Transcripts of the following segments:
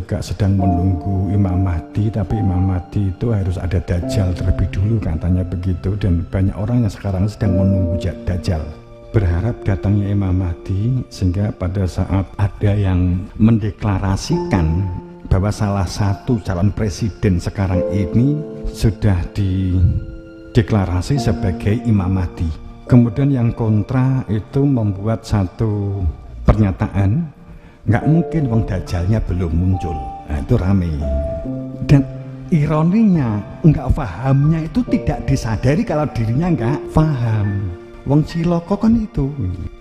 juga sedang menunggu Imam Mahdi, tapi Imam Mahdi itu harus ada Dajjal terlebih dulu, katanya begitu. Dan banyak orang yang sekarang sedang menunggu Dajjal, berharap datangnya Imam Mahdi, sehingga pada saat ada yang mendeklarasikan bahwa salah satu calon presiden sekarang ini sudah dideklarasi sebagai Imam Mahdi, kemudian yang kontra itu membuat satu pernyataan, nggak mungkin wong Dajjalnya belum muncul. Nah, itu rame. Dan ironinya, nggak pahamnya itu tidak disadari kalau dirinya nggak paham. Wong ciloko kan itu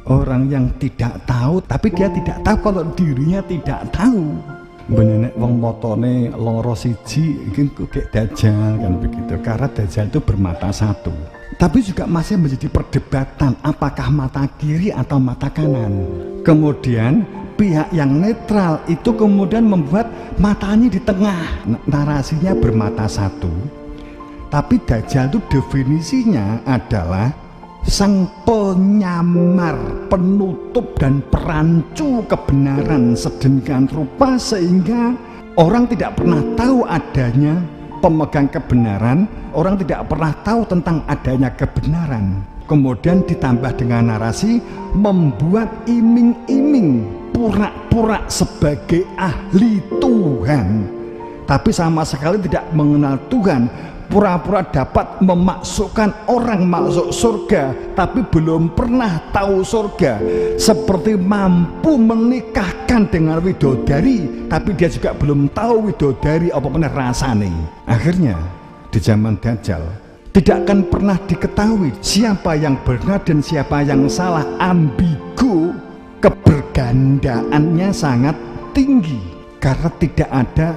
orang yang tidak tahu, tapi dia tidak tahu kalau dirinya tidak tahu. Benenek wong motone loro siji iki kayak Dajjal kan begitu, karena Dajjal itu bermata satu. Tapi juga masih menjadi perdebatan apakah mata kiri atau mata kanan. Kemudian pihak yang netral itu kemudian membuat matanya di tengah, narasinya bermata satu. Tapi Dajjal itu definisinya adalah sang penyamar, penutup dan perancu kebenaran sedemikian rupa sehingga orang tidak pernah tahu adanya pemegang kebenaran, orang tidak pernah tahu tentang adanya kebenaran. Kemudian ditambah dengan narasi membuat iming-iming, pura-pura sebagai ahli Tuhan, tapi sama sekali tidak mengenal Tuhan. Pura-pura dapat memasukkan orang masuk surga, tapi belum pernah tahu surga. Seperti mampu menikahkan dengan widodari, tapi dia juga belum tahu widodari apa benar rasane. Akhirnya di zaman Dajjal tidak akan pernah diketahui siapa yang benar dan siapa yang salah. Ambigu, kebergandaannya sangat tinggi karena tidak ada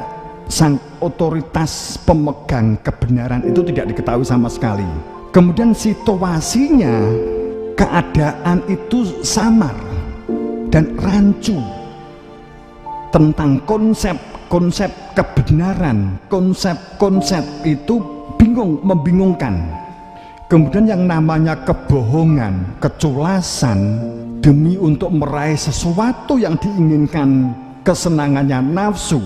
sang otoritas pemegang kebenaran, itu tidak diketahui sama sekali. Kemudian situasinya, keadaan itu samar dan rancu tentang konsep kebenaran, konsep itu membingungkan. Kemudian yang namanya kebohongan, keculasan demi untuk meraih sesuatu yang diinginkan, kesenangannya nafsu,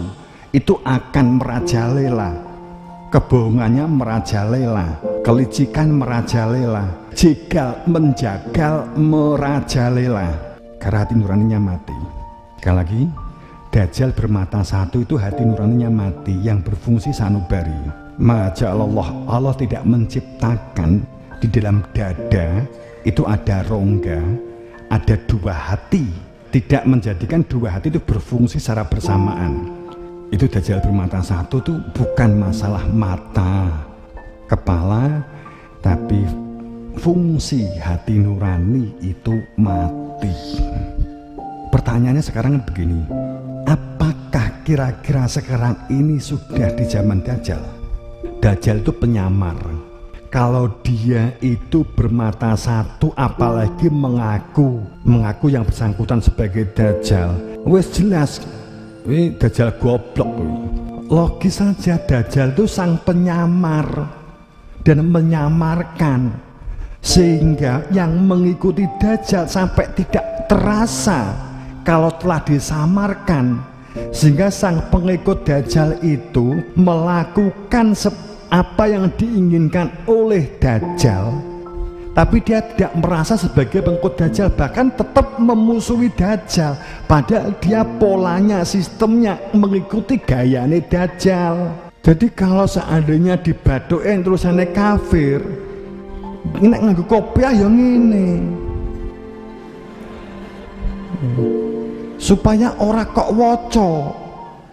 itu akan merajalela. Kebohongannya merajalela, kelicikan merajalela, jegal menjagal merajalela, karena hati nuraninya mati. Sekali lagi, Dajjal bermata satu itu hati nuraninya mati yang berfungsi sanubari. Maja'alallah, Allah tidak menciptakan di dalam dada itu ada rongga, ada dua hati, tidak menjadikan dua hati itu berfungsi secara bersamaan. Itu Dajjal bermata satu tuh bukan masalah mata, kepala, tapi fungsi hati nurani itu mati. Pertanyaannya sekarang begini, apakah kira-kira sekarang ini sudah di zaman Dajjal? Dajjal itu penyamar. Kalau dia itu bermata satu, apalagi mengaku yang bersangkutan sebagai Dajjal, wes jelas Dajjal goblok. Logis saja, Dajjal itu sang penyamar dan menyamarkan, sehingga yang mengikuti Dajjal sampai tidak terasa kalau telah disamarkan, sehingga sang pengikut Dajjal itu melakukan apa yang diinginkan oleh Dajjal, tapi dia tidak merasa sebagai pengikut Dajjal, bahkan tetap memusuhi Dajjal, padahal dia polanya, sistemnya mengikuti gayane Dajjal. Jadi kalau seandainya dibadoken tulisannya kafir, nek nganggo kopiah yang ini supaya ora kok waca